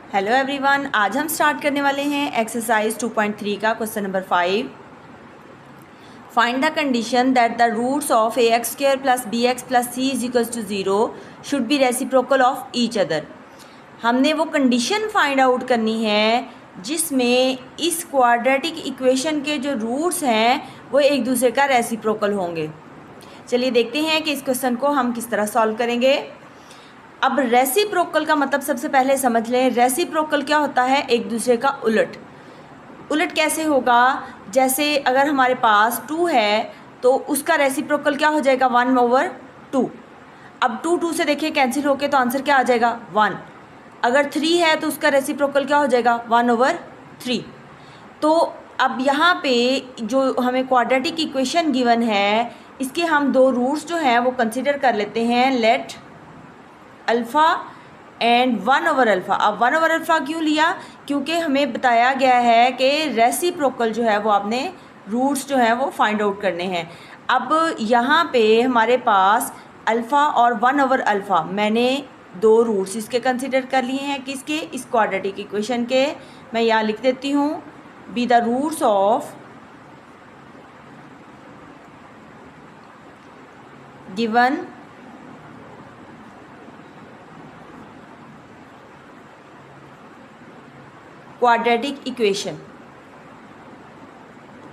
Hello everyone, आज हम start करने वाले हैं एक्सरसाइज 2.3 का question number 5। Find the condition that the roots of ax² plus bx plus c is equals to 0 should be reciprocal of each other. हमने वो condition find out करनी है जिसमें इस क्वाड्रेटिक इक्वेशन के जो रूट्स हैं वो एक दूसरे का रेसिप्रोकल होंगे। चलिए देखते हैं कि इस क्वेश्चन को हम किस तरह सॉल्व करेंगे। अब रेसिप्रोकल का मतलब सबसे पहले समझ लें। रेसिप्रोकल क्या होता है? एक दूसरे का उलट। उलट कैसे होगा? जैसे अगर हमारे पास 2 है तो उसका रेसिप्रोकल क्या हो जाएगा? 1/2। अब 2 से देखिए कैंसिल होके तो आंसर क्या आ जाएगा? 1। अगर 3 है तो उसका रेसिप्रोकल क्या हो जाएगा? 1/3। तो अब यहाँ पे जो हमें क्वाड्रेटिक इक्वेशन गिवन है इसके हम दो रूट्स जो हैं वो कंसिडर कर लेते हैं। लेट अल्फ़ा एंड 1/अल्फ़ा। अब 1/अल्फ़ा क्यों लिया? क्योंकि हमें बताया गया है कि रेसिप्रोकल जो है वो आपने रूट्स जो हैं वो फाइंड आउट करने हैं। अब यहाँ पे हमारे पास अल्फ़ा और 1/अल्फ़ा मैंने दो रूट्स इसके कंसिडर कर लिए हैं। किसके? इस क्वाड्रेटिक इक्वेशन के। मैं यहाँ लिख देती हूँ be the roots of given quadratic equation.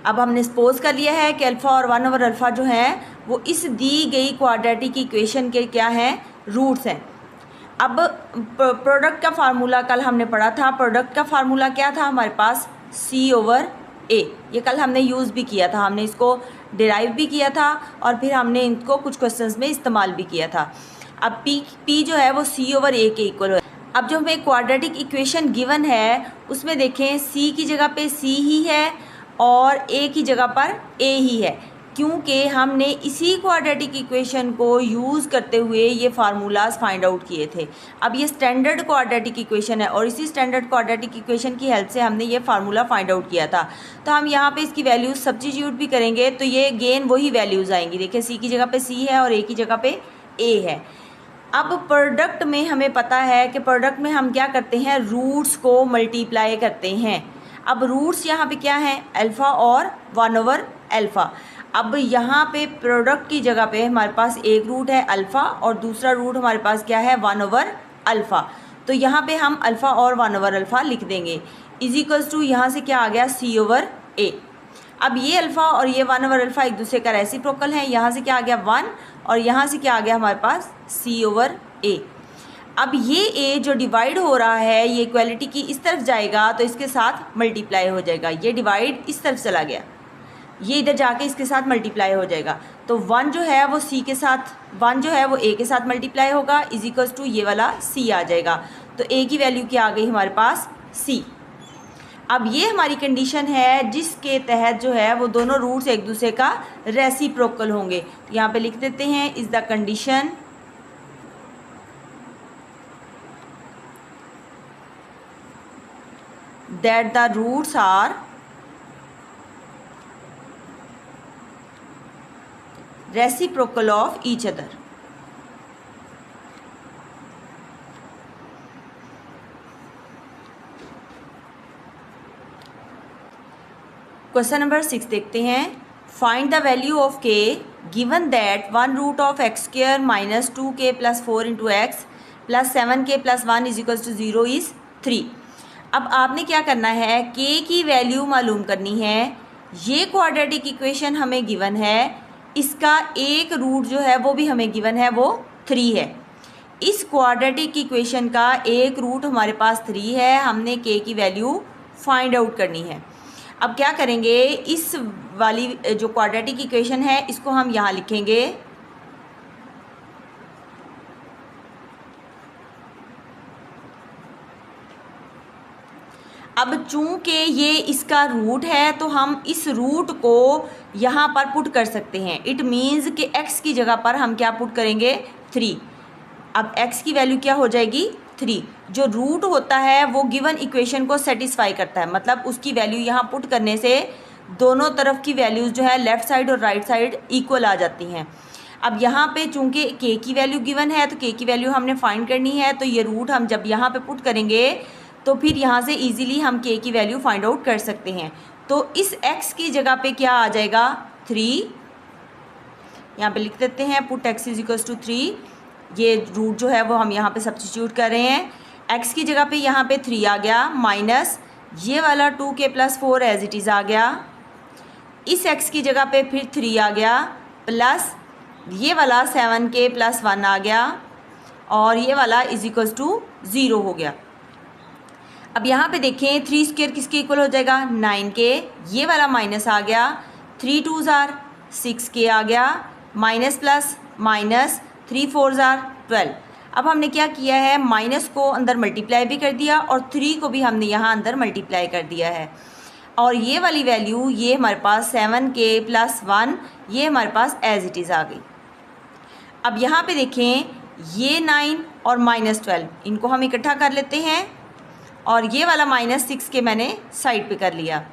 अब हमने सपोज कर लिया है कि अल्फ़ा और 1/अल्फ़ा जो हैं वो इस दी गई क्वाड्रेटिक इक्वेशन के क्या हैं? रूट्स हैं। अब प्रोडक्ट का फार्मूला कल हमने पढ़ा था। प्रोडक्ट का फार्मूला क्या था हमारे पास? C/A। ये कल हमने यूज़ भी किया था, हमने इसको डिराइव भी किया था और फिर हमने इनको कुछ क्वेश्चंस में इस्तेमाल भी किया था। अब P जो है वो C/A के इक्वल है। अब जो हमें क्वाड्रेटिक इक्वेशन गिवन है उसमें देखें C की जगह पे C ही है और A की जगह पर A ही है, क्योंकि हमने इसी क्वाड्रेटिक इक्वेशन को यूज़ करते हुए ये फार्मूलाज फाइंड आउट किए थे। अब ये स्टैंडर्ड क्वाड्रेटिक इक्वेशन है और इसी स्टैंडर्ड क्वाड्रेटिक इक्वेशन की हेल्प से हमने ये फार्मूला फाइंड आउट किया था। तो हम यहाँ पे इसकी वैल्यूज़ सब्स्टिट्यूट भी करेंगे तो ये गेन वही वैल्यूज़ आएंगी। देखिए C की जगह पे C है और A की जगह पे A है। अब प्रोडक्ट में हमें पता है कि प्रोडक्ट में हम क्या करते हैं? रूट्स को मल्टीप्लाई करते हैं। अब रूट्स यहाँ पे क्या हैं? अल्फ़ा और 1/अल्फ़ा। अब यहाँ पे प्रोडक्ट की जगह पे हमारे पास एक रूट है अल्फ़ा और दूसरा रूट हमारे पास क्या है? 1/अल्फ़ा। तो यहाँ पे हम अल्फ़ा और 1/अल्फ़ा लिख देंगे इज इक्वल्स टू यहाँ से क्या आ गया? C/A। अब ये अल्फ़ा और ये 1/अल्फ़ा एक दूसरे का रेसिप्रोकल है। यहाँ से क्या आ गया? 1 और यहाँ से क्या आ गया हमारे पास? C/A। अब ये A जो डिवाइड हो रहा है ये इक्वलिटी की इस तरफ जाएगा तो इसके साथ मल्टीप्लाई हो जाएगा। ये डिवाइड इस तरफ चला गया, ये इधर जाके इसके साथ मल्टीप्लाई हो जाएगा। तो 1 जो है वो C के साथ, 1 जो है वो A के साथ मल्टीप्लाई होगा इज इक्वल्स टू ये वाला C आ जाएगा। तो A की वैल्यू क्या आ गई हमारे पास? C। अब ये हमारी कंडीशन है जिसके तहत जो है वो दोनों रूट्स एक दूसरे का रेसिप्रोकल होंगे। तो यहाँ पे लिख देते हैं is the condition that the roots are reciprocal of each other. Question number 6 देखते हैं। Find the value of k given that 1√(x² minus 2k plus 4x plus 7k plus 1 is equals to 0 is 3। अब आपने क्या करना है? k की value मालूम करनी है। ये क्वाड्रेटिक इक्वेशन हमें गिवन है, इसका एक रूट जो है वो भी हमें गिवन है, वो 3 है। इस क्वाड्रेटिक इक्वेशन का एक रूट हमारे पास 3 है। हमने k की वैल्यू फाइंड आउट करनी है। अब क्या करेंगे? इस वाली जो क्वाड्रेटिक इक्वेशन है इसको हम यहाँ लिखेंगे अब चूंकि ये इसका रूट है तो हम इस रूट को यहाँ पर पुट कर सकते हैं। इट मीन्स कि x की जगह पर हम क्या पुट करेंगे? 3। अब x की वैल्यू क्या हो जाएगी? 3। जो रूट होता है वो गिवन इक्वेशन को सेटिस्फाई करता है, मतलब उसकी वैल्यू यहाँ पुट करने से दोनों तरफ की वैल्यूज़ जो है लेफ़्ट साइड और राइट साइड इक्वल आ जाती हैं। अब यहाँ पे चूंकि k की वैल्यू गिवन है तो k की वैल्यू हमने फाइंड करनी है, तो ये रूट हम जब यहाँ पे पुट करेंगे तो फिर यहाँ से इजीली हम k की वैल्यू फाइंड आउट कर सकते हैं। तो इस x की जगह पे क्या आ जाएगा 3, यहाँ पे लिख देते हैं put x is equals to 3। ये रूट जो है वो हम यहाँ पे सब्स्टिट्यूट कर रहे हैं। x की जगह पे यहाँ पे 3 आ गया, माइनस ये वाला 2k + 4 एज इट इज़ आ गया। इस x की जगह पे फिर 3 आ गया, प्लस ये वाला 7k + 1 आ गया, और ये वाला इज इक्वल्स टू 0 हो गया। अब यहाँ पे देखें 3² किसके इक्वल हो जाएगा 9k, ये वाला माइनस आ गया, 3 2s are 6k आ गया, minus plus minus 3 4s are 12। अब हमने क्या किया है, माइनस को अंदर मल्टीप्लाई भी कर दिया और 3 को भी हमने यहाँ अंदर मल्टीप्लाई कर दिया है, और ये वाली वैल्यू ये हमारे पास 7k + 1 ये हमारे पास एज इट इज़ आ गई। अब यहाँ पे देखें ये 9 और -12 इनको हम इकट्ठा कर लेते हैं, और ये वाला -6 के मैंने साइड पे कर लिया।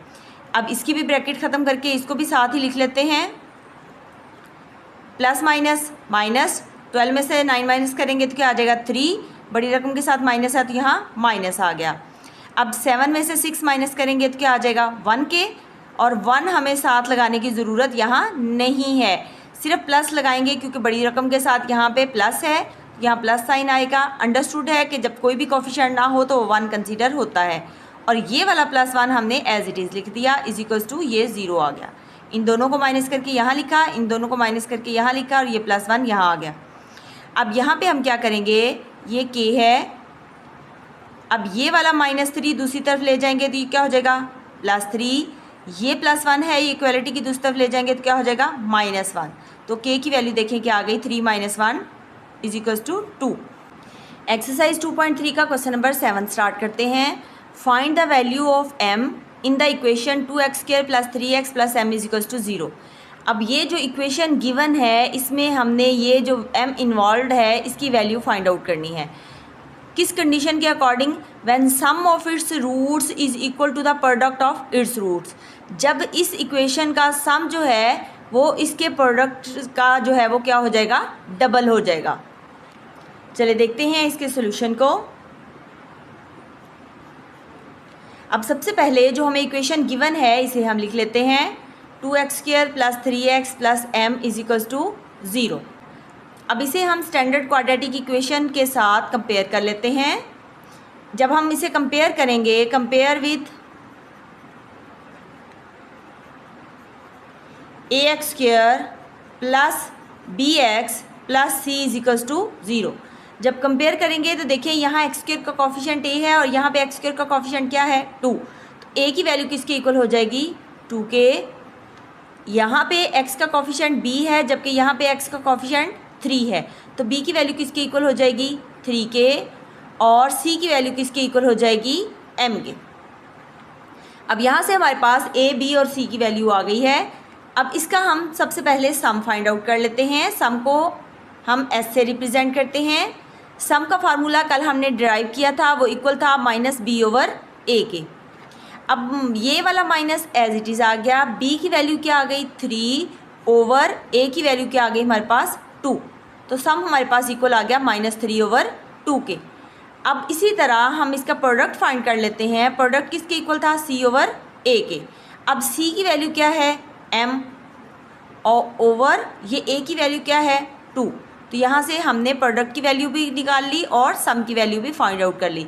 अब इसकी भी ब्रैकेट ख़त्म करके इसको भी साथ ही लिख लेते हैं, प्लस माइनस माइनस 12 में से 9 माइनस करेंगे तो क्या आ जाएगा 3, बड़ी रकम के साथ माइनस है तो यहाँ माइनस आ गया। अब 7 में से 6 माइनस करेंगे तो क्या आ जाएगा 1k, और 1 हमें साथ लगाने की ज़रूरत यहाँ नहीं है, सिर्फ प्लस लगाएंगे क्योंकि बड़ी रकम के साथ यहाँ पे प्लस है, यहाँ प्लस साइन आएगा। अंडरस्टूड है कि जब कोई भी कोफिशिएंट ना हो तो 1 कंसीडर होता है, और ये वाला +1 हमने एज इट इज़ लिख दिया इज इक्वल्स टू ये 0 आ गया। इन दोनों को माइनस करके यहाँ लिखा, इन दोनों को माइनस करके यहाँ लिखा, और ये +1 यहाँ आ गया। अब यहाँ पे हम क्या करेंगे, ये k है, अब ये वाला -3 दूसरी तरफ ले जाएंगे तो ये क्या हो जाएगा +3, ये +1 है, ये इक्वलिटी की दूसरी तरफ ले जाएंगे तो क्या हो जाएगा -1। तो k की वैल्यू देखें क्या आ गई 3 - 1 इज इक्वल्स टू 2। एक्सरसाइज 2.3 का क्वेश्चन नंबर 7 स्टार्ट करते हैं। Find the value of m in the equation 2x² + 3x + m is equals to 0। अब ये जो इक्वेशन गिवन है इसमें हमने ये जो m इन्वॉल्व है इसकी वैल्यू फाइंड आउट करनी है। किस कंडीशन के according, when sum of its roots is equal to the product of its roots. जब इस इक्वेशन का सम जो है वो इसके प्रोडक्ट का जो है वो क्या हो जाएगा डबल हो जाएगा। चलिए देखते हैं इसके सॉल्यूशन को। अब सबसे पहले जो हमें इक्वेशन गिवन है इसे हम लिख लेते हैं 2x² + 3x + m is equals to 0। अब इसे हम स्टैंडर्ड क्वाड्रेटिक इक्वेशन के साथ कंपेयर कर लेते हैं। जब हम इसे कंपेयर करेंगे, compare with ax² + bx + c is equals to 0। जब कंपेयर करेंगे तो देखिए यहाँ x² का कॉफिशिएंट a है और यहाँ पे x² का कॉफिशिएंट क्या है 2, तो a की वैल्यू किसके इक्वल हो जाएगी 2k। यहाँ पे x का कॉफिशिएंट b है जबकि यहाँ पे x का कॉफिशिएंट 3 है, तो b की वैल्यू किसके इक्वल हो जाएगी 3k, और c की वैल्यू किसके इक्वल हो जाएगी m के। अब यहाँ से हमारे पास a, b और c की वैल्यू आ गई है। अब इसका हम सबसे पहले सम फाइंड आउट कर लेते हैं। सम को हम s से रिप्रेजेंट करते हैं। सम का फार्मूला कल हमने डिराइव किया था, वो इक्वल था -b/a के। अब ये वाला माइनस एज इट इज़ आ गया, b की वैल्यू क्या आ गई 3/a की वैल्यू क्या आ गई हमारे पास 2, तो सम हमारे पास इक्वल आ गया -3/2 के। अब इसी तरह हम इसका प्रोडक्ट फाइंड कर लेते हैं। प्रोडक्ट किसके इक्वल था c/a के। अब c की वैल्यू क्या है m, और ओवर ये a की वैल्यू क्या है 2, तो यहाँ से हमने प्रोडक्ट की वैल्यू भी निकाल ली और सम की वैल्यू भी फाइंड आउट कर ली।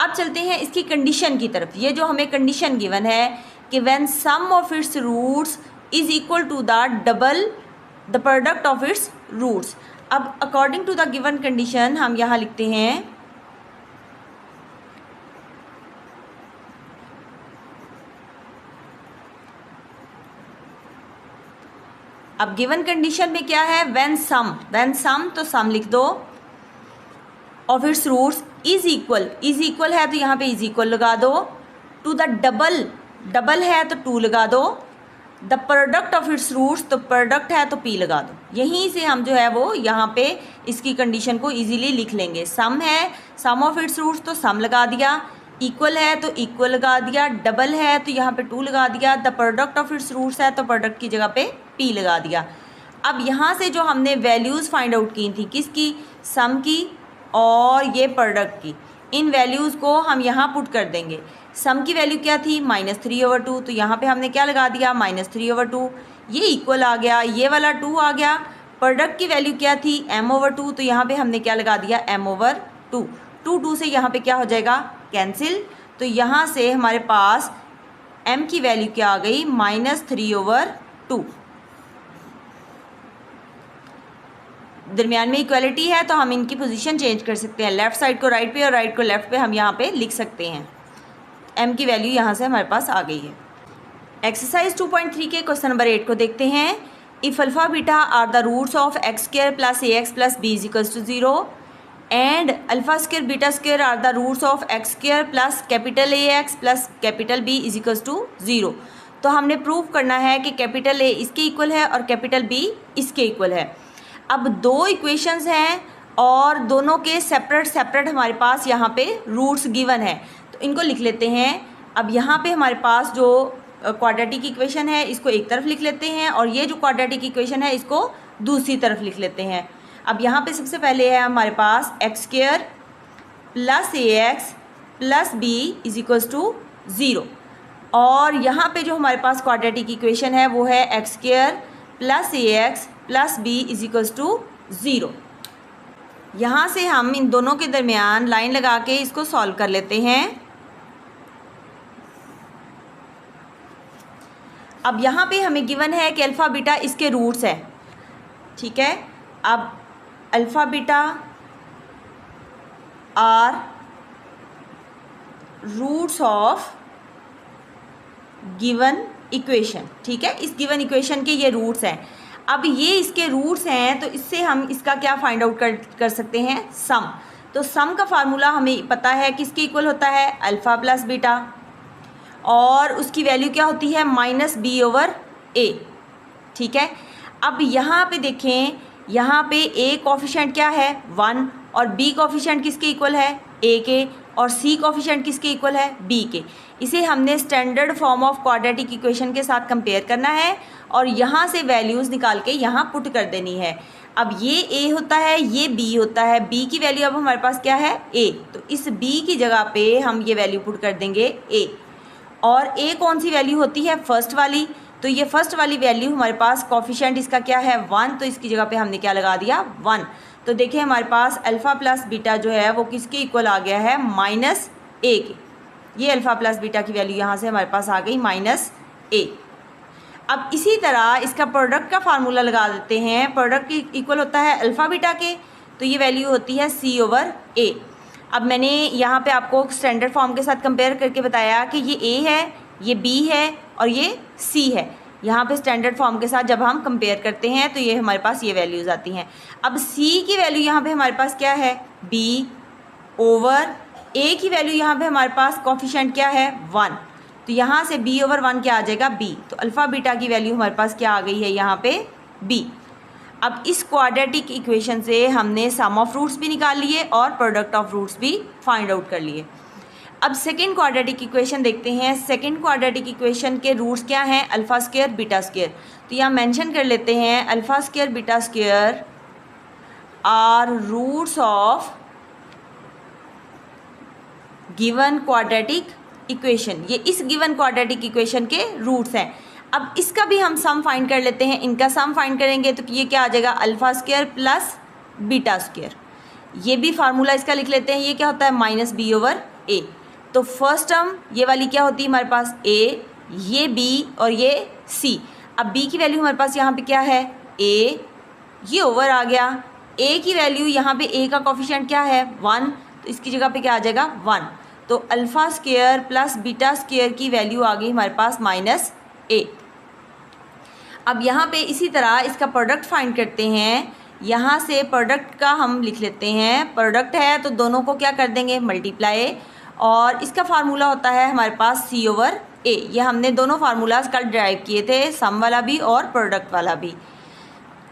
अब चलते हैं इसकी कंडीशन की तरफ। ये जो हमें कंडीशन गिवन है कि when sum of its roots is equal to the double the product of its roots. अब according to the given condition हम यहाँ लिखते हैं अब गिवन कंडीशन में क्या है व्हेन सम तो सम लिख दो of its roots is equal है तो यहाँ पे इज इक्वल लगा दो, टू द डबल है तो 2 लगा दो, the product of its roots तो प्रोडक्ट है तो p लगा दो। यहीं से हम जो है वो यहाँ पे इसकी कंडीशन को इजीली लिख लेंगे। सम है, सम ऑफ इट्स रूट्स तो सम लगा दिया, इक्वल है तो इक्वल लगा दिया, डबल है तो यहाँ पे 2 लगा दिया, the product of its roots है तो प्रोडक्ट की जगह पे p लगा दिया। अब यहाँ से जो हमने वैल्यूज़ फाइंड आउट की थी किसकी, सम की और ये प्रोडक्ट की, इन वैल्यूज़ को हम यहाँ पुट कर देंगे। सम की वैल्यू क्या थी -3/2, तो यहाँ पे हमने क्या लगा दिया -3/2, ये इक्वल आ गया, ये वाला 2 आ गया। प्रोडक्ट की वैल्यू क्या थी m/2, तो यहाँ पे हमने क्या लगा दिया m/2। 2 से यहाँ पे क्या हो जाएगा कैंसिल, तो यहाँ से हमारे पास m की वैल्यू क्या आ गई -3/2। दरमियान में इक्वलिटी है तो हम इनकी पोजीशन चेंज कर सकते हैं, लेफ़्ट साइड को राइट पे और राइट को लेफ़्ट पे हम यहाँ पे लिख सकते हैं। m की वैल्यू यहाँ से हमारे पास आ गई है। एक्सरसाइज 2.3 के क्वेश्चन नंबर 8 को देखते हैं। If alpha beta are the roots of x² + ax + b = 0 and alpha square beta square are the roots of x² + capital AX + capital B = 0। तो हमने प्रूव करना है कि कैपिटल A इसके इक्वल है और कैपिटल B इसके इक्वल है। अब दो इक्वेशंस हैं और दोनों के सेपरेट हमारे पास यहाँ पे रूट्स गिवन है, तो इनको लिख लेते हैं। अब यहाँ पे हमारे पास जो क्वाड्रेटिक इक्वेशन है इसको एक तरफ लिख लेते हैं और ये जो क्वाड्रेटिक इक्वेशन है इसको दूसरी तरफ लिख लेते हैं। अब यहाँ पे सबसे पहले है हमारे पास x² + ax + b = 0 और यहाँ पे जो हमारे पास क्वाड्रेटिक इक्वेशन है वो है x² + ax + b = 0। यहाँ से हम इन दोनों के दरमियान लाइन लगा के इसको सॉल्व कर लेते हैं। अब यहाँ पे हमें गिवन है कि अल्फ़ा बीटा इसके रूट्स है, ठीक है। अब alpha beta are roots of given equation, ठीक है। इस गिवन इक्वेशन के ये रूट्स हैं। अब ये इसके रूट्स हैं तो इससे हम इसका क्या फाइंड आउट कर सकते हैं सम। तो सम का फार्मूला हमें पता है किसके इक्वल होता है अल्फ़ा प्लस बीटा और उसकी वैल्यू क्या होती है -b/a, ठीक है। अब यहाँ पे देखें, यहाँ पे a कोफिशिएंट क्या है 1 और b कोफिशिएंट किसके इक्वल है a के और c कोफिशिएंट किसके इक्वल है b के। इसे हमने standard form of quadratic equation के साथ कंपेयर करना है और यहाँ से वैल्यूज़ निकाल के यहाँ पुट कर देनी है। अब ये a होता है, ये b होता है, b की वैल्यू अब हमारे पास क्या है a, तो इस b की जगह पे हम ये वैल्यू पुट कर देंगे a और a कौन सी वैल्यू होती है फर्स्ट वाली, तो ये फर्स्ट वाली वैल्यू हमारे पास कोफिशिएंट इसका क्या है 1, तो इसकी जगह पे हमने क्या लगा दिया 1। तो देखिए हमारे पास अल्फ़ा प्लस बीटा जो है वो किसके इक्वल आ गया है -a के। ये अल्फ़ा प्लस बीटा की वैल्यू यहाँ से हमारे पास आ गई -a। अब इसी तरह इसका प्रोडक्ट का फार्मूला लगा देते हैं। प्रोडक्ट की इक्वल होता है अल्फ़ा बीटा के, तो ये वैल्यू होती है c/a। अब मैंने यहाँ पे आपको स्टैंडर्ड फॉर्म के साथ कंपेयर करके बताया कि ये a है, ये b है और ये c है। यहाँ पे स्टैंडर्ड फॉर्म के साथ जब हम कंपेयर करते हैं तो ये हमारे पास ये वैल्यूज़ आती हैं। अब c की वैल्यू यहाँ पे हमारे पास क्या है b/a की वैल्यू यहाँ पे हमारे पास कोफिशिएंट क्या है 1, तो यहाँ से b/1 क्या आ जाएगा b, तो अल्फ़ा बीटा की वैल्यू हमारे पास क्या आ गई है यहाँ पे b। अब इस क्वाड्रेटिक इक्वेशन से हमने सम ऑफ रूट्स भी निकाल लिए और प्रोडक्ट ऑफ रूट्स भी फाइंड आउट कर लिए। अब सेकेंड क्वाड्रेटिक इक्वेशन देखते हैं। सेकेंड क्वाड्रेटिक इक्वेशन के रूट्स क्या हैं अल्फ़ा स्क्वायर बीटा स्क्वायर, तो यहाँ मेंशन कर लेते हैं alpha square beta square are roots of given quadratic equation. ये इस गिवन क्वाड्रेटिक इक्वेशन के रूट्स हैं। अब इसका भी हम सम फाइंड कर लेते हैं। इनका सम फाइंड करेंगे तो ये क्या आ जाएगा alpha square plus beta square. ये भी फार्मूला इसका लिख लेते हैं, ये क्या होता है -b/a। तो फर्स्ट टर्म ये वाली क्या होती है हमारे पास a, ये b और ये c। अब b की वैल्यू हमारे पास यहाँ पे क्या है a, ये ओवर आ गया। a की वैल्यू यहाँ पे a का कोफिशिएंट क्या है 1, तो इसकी जगह पे क्या आ जाएगा 1, तो alpha square plus beta square की वैल्यू आ गई हमारे पास -a। अब यहाँ पे इसी तरह इसका प्रोडक्ट फाइंड करते हैं। यहाँ से प्रोडक्ट का हम लिख लेते हैं, प्रोडक्ट है तो दोनों को क्या कर देंगे मल्टीप्लाई और इसका फार्मूला होता है हमारे पास c/a। ये हमने दोनों फार्मूलाज कल ड्राइव किए थे, सम वाला भी और प्रोडक्ट वाला भी।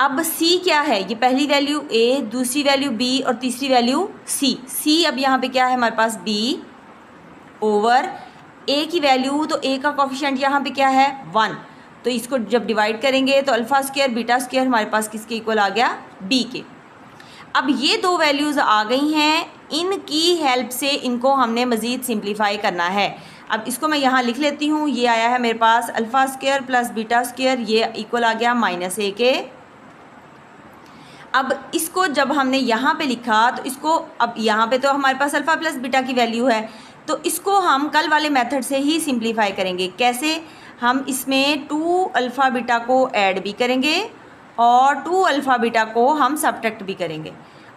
अब c क्या है, ये पहली वैल्यू a, दूसरी वैल्यू b और तीसरी वैल्यू c। अब यहाँ पे क्या है हमारे पास b/a की वैल्यू, तो a का कोफिशिएंट यहाँ पे क्या है 1, तो इसको जब डिवाइड करेंगे तो अल्फ़ा स्क्वायर बीटा स्क्वायर हमारे पास किसके इक्वल आ गया b के। अब ये दो वैल्यूज़ आ गई हैं, इनकी हेल्प से इनको हमने मज़ीद सिंप्लीफाई करना है। अब इसको मैं यहाँ लिख लेती हूँ। ये आया है मेरे पास alpha square plus beta square, ये इक्वल आ गया -a के। अब इसको जब हमने यहाँ पे लिखा तो इसको, अब यहाँ पे तो हमारे पास अल्फ़ा प्लस बीटा की वैल्यू है, तो इसको हम कल वाले मेथड से ही सिंप्लीफाई करेंगे। कैसे? हम इसमें 2 अल्फ़ा बीटा को ऐड भी करेंगे और 2 अल्फ़ा बीटा को हम सब्ट्रैक्ट भी करेंगे,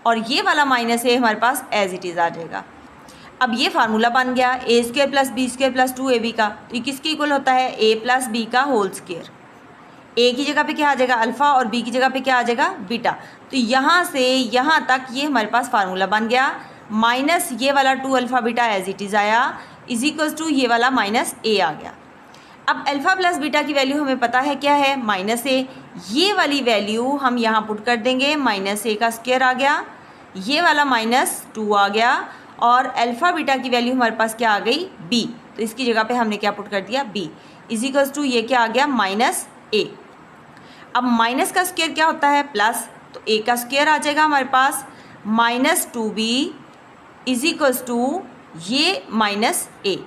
और ये वाला -a हमारे पास एज इट इज़ आ जाएगा। अब ये फार्मूला बन गया a square plus b square plus 2ab का। तो ये किसके इक्वल होता है? a प्लस बी का होल स्क्वायर। a की जगह पे क्या आ जाएगा? अल्फ़ा, और b की जगह पे क्या आ जाएगा? बीटा। तो यहाँ से यहाँ तक ये हमारे पास फार्मूला बन गया, माइनस ये वाला 2 alpha beta as it is आया, इज इक्वल टू ये वाला -a आ गया। अब अल्फ़ा प्लस बीटा की वैल्यू हमें पता है क्या है? -a। ये वाली वैल्यू हम यहाँ पुट कर देंगे, -a का स्क्वायर आ गया, ये वाला -2 आ गया, और अल्फ़ा बीटा की वैल्यू हमारे पास क्या आ गई? b। तो इसकी जगह पे हमने क्या पुट कर दिया? b इज इक्वल टू ये क्या आ गया? -a। अब माइनस का स्क्वायर क्या होता है? प्लस, तो a का स्क्वायर आ जाएगा हमारे पास, -2b इज इक्वल टू ये -a।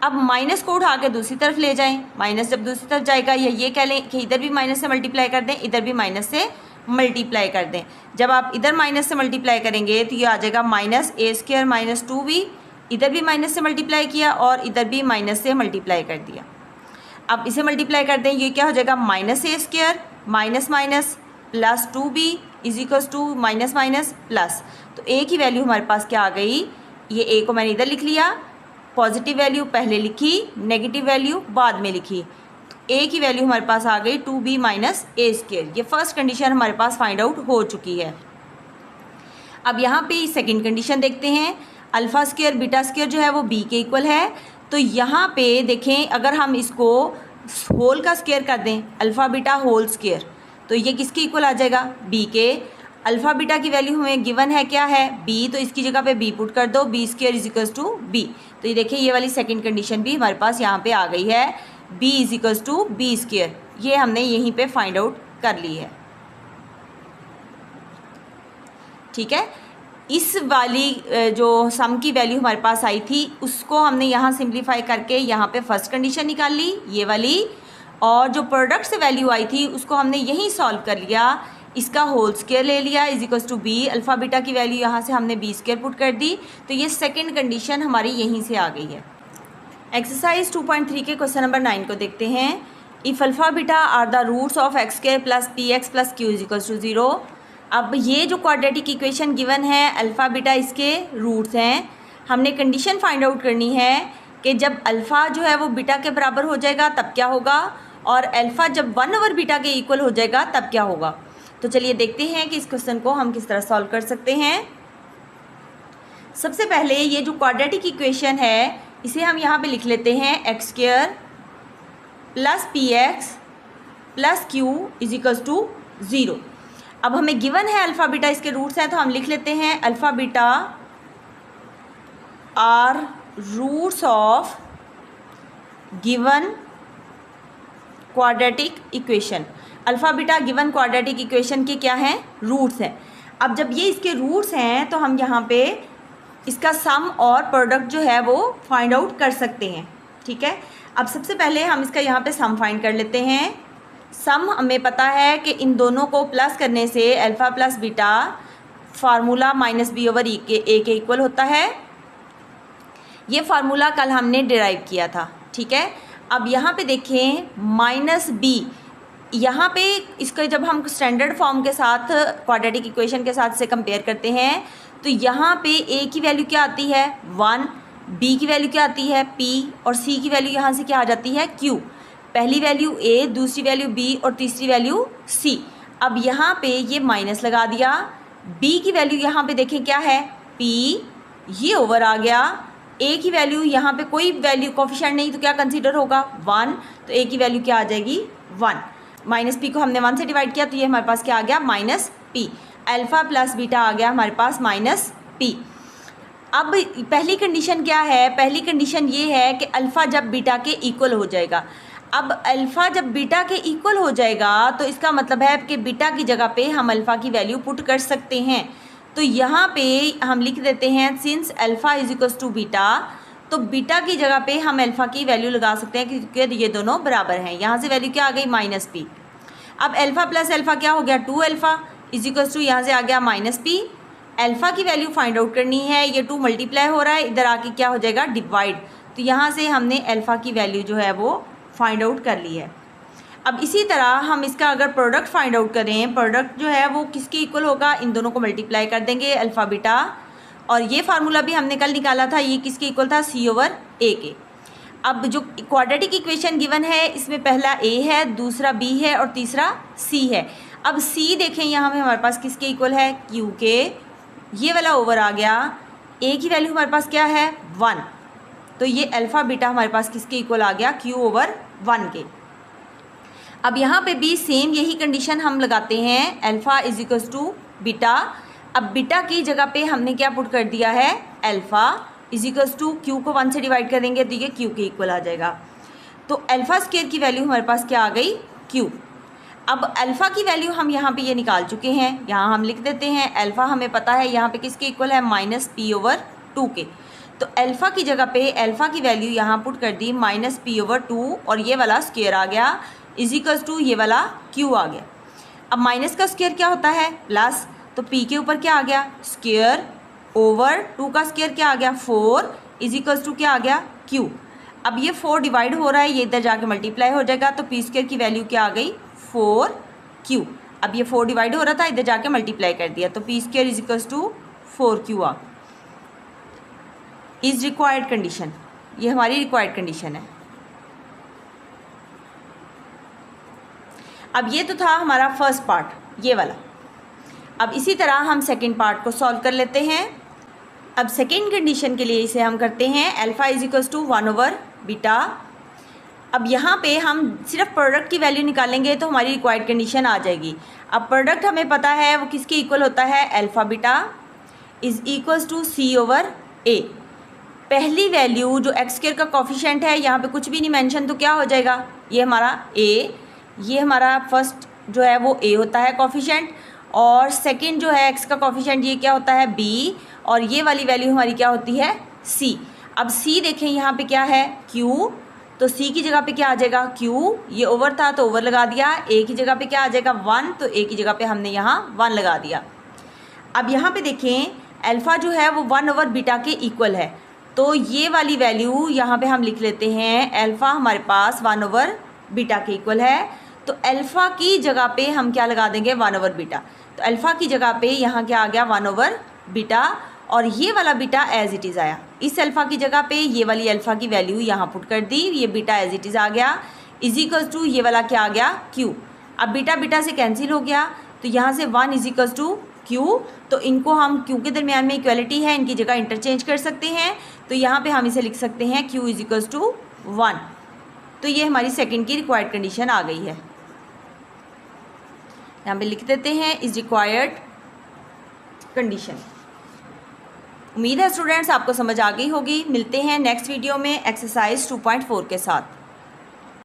अब माइनस को उठा के दूसरी तरफ ले जाएं, माइनस जब दूसरी तरफ जाएगा, या ये कह लें कि इधर भी माइनस से मल्टीप्लाई कर दें, इधर भी माइनस से मल्टीप्लाई कर दें। जब आप इधर माइनस से मल्टीप्लाई करेंगे तो ये आ जाएगा -a स्क्वायर -2b, इधर भी माइनस से मल्टीप्लाई किया और इधर भी माइनस से मल्टीप्लाई कर दिया। अब इसे मल्टीप्लाई कर दें, ये क्या हो जाएगा? -a square minus minus plus 2b is equal to minus minus plus. तो a की वैल्यू हमारे पास क्या आ गई? ये a को मैंने इधर लिख लिया, पॉजिटिव वैल्यू पहले लिखी, नेगेटिव वैल्यू बाद में लिखी। तो a की वैल्यू हमारे पास आ गई 2b माइनस a स्क्वायर। ये फर्स्ट कंडीशन हमारे पास फाइंड आउट हो चुकी है। अब यहाँ पे सेकंड कंडीशन देखते हैं। अल्फ़ा स्क्वायर बीटा स्क्वायर जो है वो b के इक्वल है। तो यहाँ पे देखें, अगर हम इसको होल का स्क्वायर कर दें, अल्फ़ा बीटा होल स्क्वायर, तो ये किसके इक्वल आ जाएगा? b के। अल्फ़ा बीटा की वैल्यू हमें गिवन है क्या है? b, तो इसकी जगह पे b पुट कर दो, b square is equal to b। तो ये देखिए ये वाली सेकंड कंडीशन भी हमारे पास यहाँ पे आ गई है, b is equal to b square. ये हमने यहीं पे फाइंड आउट कर ली है। ठीक है, इस वाली जो सम की वैल्यू हमारे पास आई थी उसको हमने यहाँ सिंप्लीफाई करके यहाँ पे फर्स्ट कंडीशन निकाल ली, ये वाली, और जो प्रोडक्ट से वैल्यू आई थी उसको हमने यहीं सॉल्व कर लिया, इसका होल स्क्वायर ले लिया is equal to b। Alpha beta की वैल्यू यहाँ से हमने b स्क्वायर पुट कर दी, तो ये सेकंड कंडीशन हमारी यहीं से आ गई है। एक्सरसाइज 2.3 के क्वेश्चन नंबर 9 को देखते हैं। If alpha beta are the roots of x square plus p x plus q is equal to 0। अब ये जो क्वाड्रेटिक इक्वेशन गिवन है, अल्फ़ा बीटा इसके रूट्स हैं। हमने कंडीशन फाइंड आउट करनी है कि जब अल्फ़ा जो है वो बीटा के बराबर हो जाएगा तब क्या होगा, और अल्फ़ा जब 1/बीटा बीटा के इक्वल हो जाएगा तब क्या होगा। तो चलिए देखते हैं कि इस क्वेश्चन को हम किस तरह सॉल्व कर सकते हैं। सबसे पहले ये जो क्वाड्रेटिक इक्वेशन है इसे हम यहाँ पे लिख लेते हैं x square plus p x plus q is equals to 0। अब हमें गिवन है अल्फ़ा बीटा इसके रूट्स हैं, तो हम लिख लेते हैं alpha beta are roots of given quadratic equation. Alpha beta given quadratic equation के क्या हैं? रूट्स हैं। अब जब ये इसके रूट्स हैं तो हम यहाँ पे इसका सम और प्रोडक्ट जो है वो फाइंड आउट कर सकते हैं। ठीक है, अब सबसे पहले हम इसका यहाँ पे सम फाइंड कर लेते हैं। सम हमें पता है कि इन दोनों को प्लस करने से alpha plus beta formula -b/a के इक्वल होता है। ये फार्मूला कल हमने डिराइव किया था। ठीक है, अब यहाँ पे देखें -b, यहाँ पे इसका जब हम स्टैंडर्ड फॉर्म के साथ क्वाड्रेटिक इक्वेशन के साथ से कंपेयर करते हैं तो यहाँ पे a की वैल्यू क्या आती है? 1, b की वैल्यू क्या आती है? p, और c की वैल्यू यहाँ से क्या आ जाती है? q। पहली वैल्यू a, दूसरी वैल्यू b और तीसरी वैल्यू c। अब यहाँ पे ये माइनस लगा दिया, b की वैल्यू यहाँ पे देखें क्या है? p, ये ओवर आ गया। a की वैल्यू यहाँ पे कोई वैल्यू कोफिशिएंट नहीं तो क्या कंसीडर होगा? 1, तो a की वैल्यू क्या आ जाएगी? 1। -p को हमने 1 से डिवाइड किया तो ये हमारे पास क्या आ गया? -p। अल्फ़ा प्लस बीटा आ गया हमारे पास -p। अब पहली कंडीशन क्या है? पहली कंडीशन ये है कि अल्फ़ा जब बीटा के इक्वल हो जाएगा। अब अल्फ़ा जब बीटा के इक्वल हो जाएगा तो इसका मतलब है कि बीटा की जगह पे हम अल्फ़ा की वैल्यू पुट कर सकते हैं। तो यहाँ पे हम लिख देते हैं since alpha is equals to beta, तो बीटा की जगह पे हम अल्फ़ा की वैल्यू लगा सकते हैं क्योंकि ये दोनों बराबर हैं। यहाँ से वैल्यू क्या आ गई माइनस पी। अब अल्फ़ा प्लस अल्फ़ा क्या हो गया 2 अल्फ़ा इज इक्वल्स टू यहाँ से आ गया माइनस पी। अल्फ़ा की वैल्यू फाइंड आउट करनी है, ये 2 मल्टीप्लाई हो रहा है, इधर आके क्या हो जाएगा डिवाइड। तो यहाँ से हमने अल्फ़ा की वैल्यू जो है वो फाइंड आउट कर ली है। अब इसी तरह हम इसका अगर प्रोडक्ट फाइंड आउट करें, प्रोडक्ट जो है वो किसके इक्वल होगा, इन दोनों को मल्टीप्लाई कर देंगे अल्फ़ा बीटा, और ये फार्मूला भी हमने कल निकाला था, ये किसके इक्वल था सी ओवर ए के। अब जो क्वाड्रेटिक इक्वेशन गिवन है इसमें पहला ए है, दूसरा बी है और तीसरा सी है। अब सी देखें यहाँ में हमारे पास किसके इक्वल है क्यू के, ये वाला ओवर आ गया। ए की वैल्यू हमारे पास क्या है 1, तो ये अल्फ़ा बीटा हमारे पास किसके इक्वल आ गया क्यू ओवर 1 के। अब यहाँ पे भी सेम यही कंडीशन हम लगाते हैं, alpha is equals to beta. अब बीटा की जगह पे हमने क्या पुट कर दिया है alpha is equals to q को 1 से डिवाइड कर देंगे तो ये क्यू के इक्वल आ जाएगा। तो अल्फ़ा स्क्वायर की वैल्यू हमारे पास क्या आ गई क्यू। अब अल्फ़ा की वैल्यू हम यहाँ पे ये निकाल चुके हैं, यहाँ हम लिख देते हैं अल्फ़ा हमें पता है यहाँ पे किसके इक्वल है माइनस पी ओवर 2 के। तो अल्फ़ा की जगह पे अल्फ़ा की वैल्यू यहाँ पुट कर दी माइनस पी ओवर 2 और ये वाला स्क्वायर आ गया इज इक्वल्स टू ये वाला क्यू आ गया। अब माइनस का स्क्वायर क्या होता है प्लस, तो पी के ऊपर क्या आ गया स्क्वायर ओवर 2 का स्क्वायर क्या आ गया 4 इज इक्वल्स टू क्या आ गया क्यू। अब ये 4 डिवाइड हो रहा है, ये इधर जाके मल्टीप्लाई हो जाएगा, तो पी स्क्वायर की वैल्यू क्या आ गई 4 क्यू। अब ये 4 डिवाइड हो रहा था, इधर जाके मल्टीप्लाई कर दिया, तो p square is equals to 4 q आ। इज रिक्वायर्ड कंडीशन, ये हमारी रिक्वायर्ड कंडीशन है। अब ये तो था हमारा फर्स्ट पार्ट ये वाला। अब इसी तरह हम सेकंड पार्ट को सॉल्व कर लेते हैं। अब सेकंड कंडीशन के लिए इसे हम करते हैं alpha is equals to 1 over beta. अब यहाँ पे हम सिर्फ प्रोडक्ट की वैल्यू निकालेंगे तो हमारी रिक्वायर्ड कंडीशन आ जाएगी। अब प्रोडक्ट हमें पता है वो किसके इक्वल होता है alpha beta is equals to C over A. पहली वैल्यू जो एक्स स्क्वायर का कॉफिशेंट है यहाँ पे कुछ भी नहीं मेंशन, तो क्या हो जाएगा ये हमारा ए, ये हमारा फर्स्ट जो है वो ए होता है कॉफिशेंट, और सेकंड जो है एक्स का कॉफिशेंट ये क्या होता है बी, और ये वाली वैल्यू हमारी क्या होती है सी। अब सी देखें यहाँ पे क्या है क्यू, तो सी की जगह पे क्या आ जाएगा क्यू, ये ओवर था तो ओवर लगा दिया। ए की जगह पे क्या आ जाएगा 1, तो ए की जगह पे हमने यहाँ 1 लगा दिया। अब यहाँ पे देखें अल्फ़ा जो है वो 1 ओवर बीटा के इक्वल है, तो ये वाली वैल्यू यहाँ पे हम लिख लेते हैं अल्फ़ा हमारे पास 1 ओवर बीटा के इक्वल है, तो अल्फ़ा की जगह पे हम क्या लगा देंगे 1 ओवर बीटा। तो अल्फ़ा की जगह पे यहाँ क्या आ गया 1 ओवर बीटा, और ये वाला बीटा एज इट इज़ आया। इस अल्फ़ा की जगह पे ये वाली अल्फ़ा की वैल्यू यहाँ पुट कर दी, ये बीटा एज इट इज़ आ गया इज इक्वल्स टू ये वाला क्या आ गया क्यू। अब बीटा बीटा से कैंसिल हो गया, तो यहाँ से 1 इज इक्वल्स टू क्यू, तो इनको हम क्यू के दरमियान में इक्वलिटी है, इनकी जगह इंटरचेंज कर सकते हैं। तो यहाँ पे हम इसे लिख सकते हैं क्यू इज इक्वल्स टू 1। तो ये हमारी सेकंड की रिक्वायर्ड कंडीशन आ गई है, यहाँ पे लिख देते हैं इज रिक्वायर्ड कंडीशन। उम्मीद है स्टूडेंट्स आपको समझ आ गई होगी। मिलते हैं नेक्स्ट वीडियो में एक्सरसाइज 2.4 के साथ।